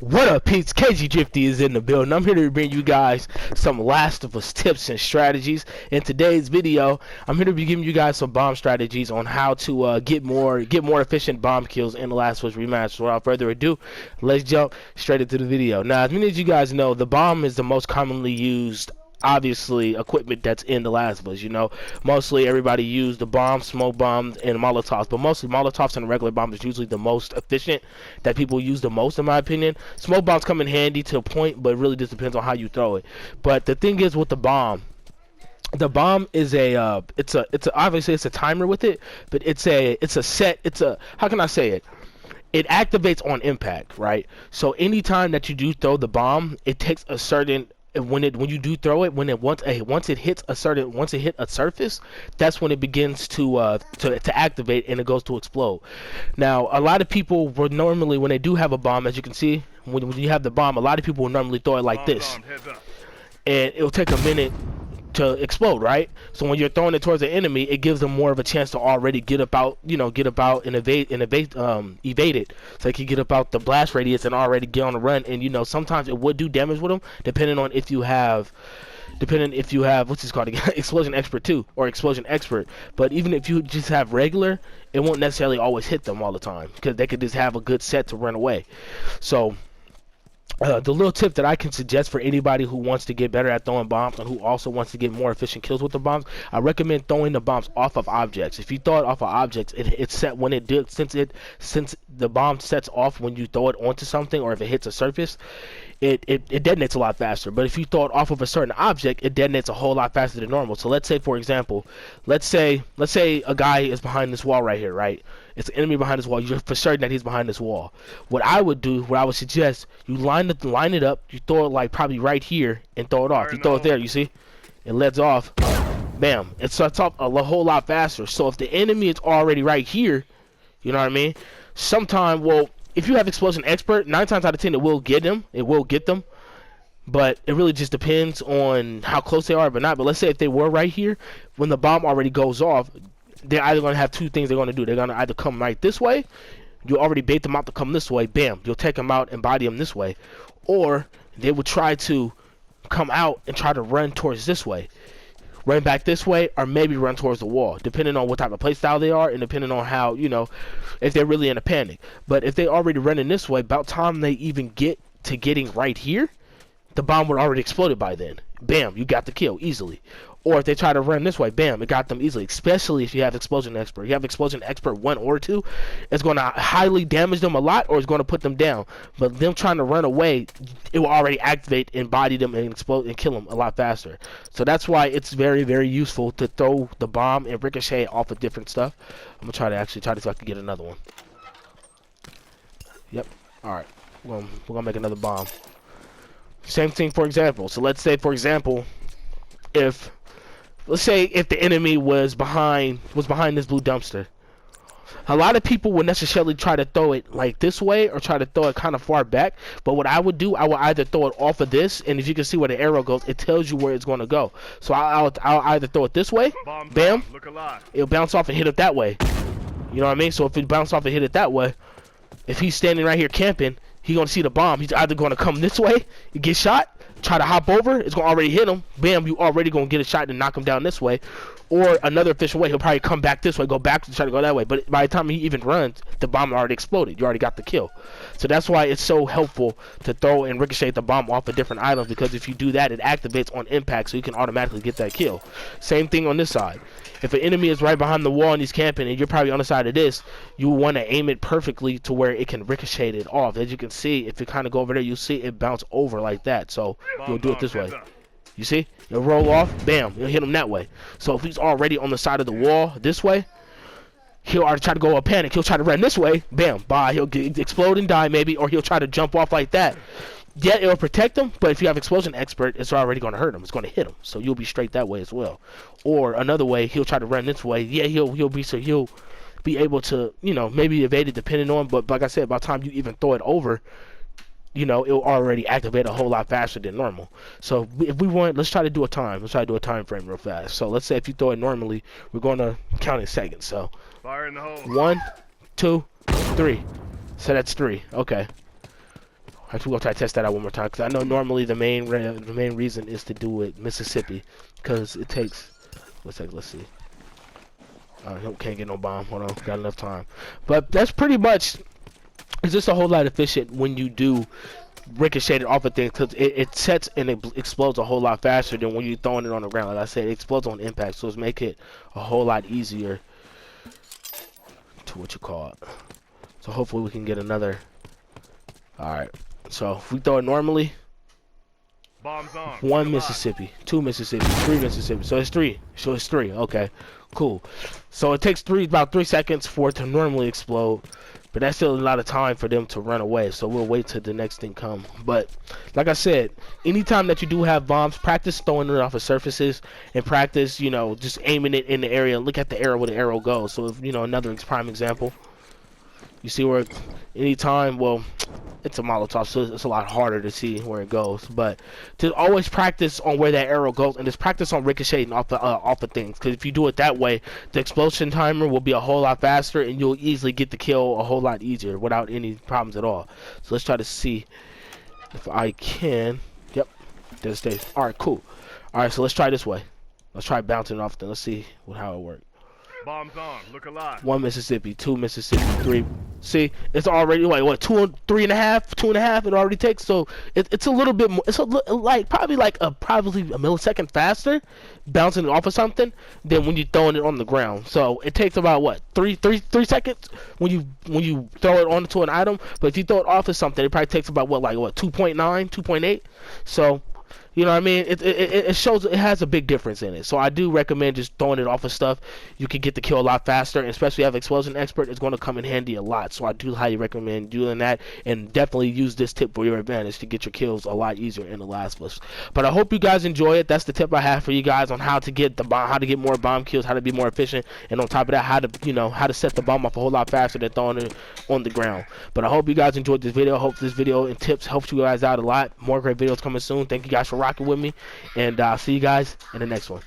What up, peeps? KgDriftyy is in the building. I'm here to bring you guys some Last of Us tips and strategies. In today's video, I'm here to be giving you guys some bomb strategies on how to get more efficient bomb kills in the Last of Us Remastered. Without further ado, let's jump straight into the video. Now, as many as you guys know, the bomb is the most commonly used, obviously, equipment that's in the Last of Us. You know, mostly everybody use the bombs, smoke bombs, and molotovs, but mostly molotovs and regular bombs is usually the most efficient that people use the most, in my opinion. Smoke bombs come in handy to a point, but it really just depends on how you throw it. But the thing is with the bomb is a it's obviously it's a timer with it, but it's a how can I say it? It activates on impact, right? So anytime that you do throw the bomb, it takes a certain when you do throw it, once it hit a surface, that's when it begins to activate and it goes to explode. Now, a lot of people would normally, when they do have a bomb, as you can see, when you have the bomb, a lot of people will normally throw it like this, and it'll take a minute to explode, right? So when you're throwing it towards the enemy, it gives them more of a chance to already get about and evade it, so they can get about the blast radius and already get on the run. And sometimes it would do damage with them, depending if you have what's this called again? Explosion Expert 2 or Explosion Expert. But even if you just have regular, it won't necessarily always hit them all the time, because they could just have a good set to run away. So the little tip that I can suggest for anybody who wants to get better at throwing bombs and who also wants to get more efficient kills with the bombs, I recommend throwing the bombs off of objects. If you throw it off of objects, it's set when it did, since the bomb sets off when you throw it onto something, or if it hits a surface, it detonates a lot faster. But if you throw it off of a certain object, it detonates a whole lot faster than normal. So let's say, for example, let's say a guy is behind this wall right here, right? It's an enemy behind this wall. You're for certain that he's behind this wall. What I would suggest, you line it up, you throw it like probably right here and throw it off. You throw it there, you see? It lets off. Bam. It starts off a whole lot faster. So if the enemy is already right here, you know what I mean? If you have Explosion Expert, 9 times out of 10 it will get them. It will get them. But it really just depends on how close they are, but not. But let's say if they were right here, when the bomb already goes off, they're either going to have two things they're going to do. They're going to either come right this way. You already bait them out to come this way. Bam. You'll take them out and body them this way. Or they will try to come out and try to run towards this way. Run back this way, or maybe run towards the wall, depending on what type of playstyle they are and depending on how, if they're really in a panic. But if they already running this way, about time they even get to getting right here, the bomb would already exploded by then. Bam, you got the kill easily. Or if they try to run this way, bam, it got them easily. Especially if you have Explosion Expert. You have Explosion Expert 1 or 2, it's going to highly damage them a lot, or it's going to put them down. But them trying to run away, it will already activate and body them and explode and kill them a lot faster. So that's why it's very, very useful to throw the bomb and ricochet off of different stuff. I'm going to try to see if I can get another one. Yep. Alright. We're going to make another bomb. Same thing, for example. So let's say, for example, let's say if the enemy was behind this blue dumpster, a lot of people would necessarily try to throw it like this way or try to throw it kind of far back. But what I would do, I would either throw it off of this, and if you can see where the arrow goes, it tells you where it's going to go. So I'll either throw it this way, bam, it'll bounce off and hit it that way. You know what I mean? So if it bounces off and hit it that way, if he's standing right here camping, he's going to see the bomb. He's either going to come this way, get shot, try to hop over, it's going to already hit him. Bam, you already going to get a shot and knock him down this way. Or another efficient way, he'll probably come back this way, go back and try to go that way. But by the time he even runs, the bomb already exploded. You already got the kill. So that's why it's so helpful to throw and ricochet the bomb off of different items, because if you do that, it activates on impact, so you can automatically get that kill. Same thing on this side. If an enemy is right behind the wall and he's camping and you're probably on the side of this, you want to aim it perfectly to where it can ricochet it off. As you can see, if you kind of go over there, you'll see it bounce over like that. So you'll do it this way. You see? You'll roll off, bam, you'll hit him that way. So if he's already on the side of the wall this way, he'll already try to go a panic. He'll try to run this way, bam, bye. He'll explode and die maybe, or he'll try to jump off like that. Yeah, it'll protect him, but if you have Explosion Expert, it's already going to hurt him. It's going to hit him, so you'll be straight that way as well. Or another way, he'll try to run this way. Yeah, he'll be able to, maybe evade it depending on. But like I said, by the time you even throw it over, it'll already activate a whole lot faster than normal. So if we want, let's try to do a time. Let's try to do a time frame real fast. So let's say if you throw it normally, we're going to count in seconds. So fire in the hole. 1, 2, 3. So that's 3. Okay. Actually, we'll try to test that out one more time because I know normally the main reason is to do it Mississippi because it takes. Let's see. Can't get no bomb. Hold on, got enough time. But that's pretty much. It's just a whole lot efficient when you do ricocheted off of things because it sets and it explodes a whole lot faster than when you're throwing it on the ground. Like I said, it explodes on impact, so it's make it a whole lot easier to what you call it. So hopefully we can get another. All right. So if we throw it normally, bombs on. 1 Mississippi, 2 Mississippi, 3 Mississippi. So it's 3. So it's 3. Okay, cool. So it takes about 3 seconds for it to normally explode. But that's still a lot of time for them to run away, so we'll wait till the next thing come. But like I said, anytime that you do have bombs, practice throwing it off of surfaces and practice, you know, just aiming it in the area. Look at the arrow where the arrow goes. So if, you know, another prime example, you see where anytime, well, it's a Molotov, so it's a lot harder to see where it goes. But to always practice on where that arrow goes, and just practice on ricocheting off the things. Because if you do it that way, the explosion timer will be a whole lot faster, and you'll easily get the kill a whole lot easier without any problems at all. So let's try to see if I can. Yep, there it stays. All right, cool. All right, so let's try this way. Let's try bouncing it off. Then let's see how it works. Bombs on. Look alive. 1 Mississippi, 2 Mississippi, 3. See, it's already like what 2.5. It already takes. So it's a little bit more. It's probably a millisecond faster bouncing it off of something than when you're throwing it on the ground. So it takes about what 3 seconds when you throw it onto an item. But if you throw it off of something, it probably takes about 2.9, 2.8. So. You know what I mean? It shows it has a big difference in it. So I do recommend just throwing it off of stuff. You can get the kill a lot faster, and especially if you have Explosion Expert, it's going to come in handy a lot. So I do highly recommend doing that, and definitely use this tip for your advantage to get your kills a lot easier in The Last of Us. But I hope you guys enjoy it. That's the tip I have for you guys on how to get more bomb kills, how to be more efficient, and on top of that, how to set the bomb off a whole lot faster than throwing it on the ground. But I hope you guys enjoyed this video. I hope this video and tips helps you guys out a lot. More great videos coming soon. Thank you guys for rocking with me, and I'll see you guys in the next one.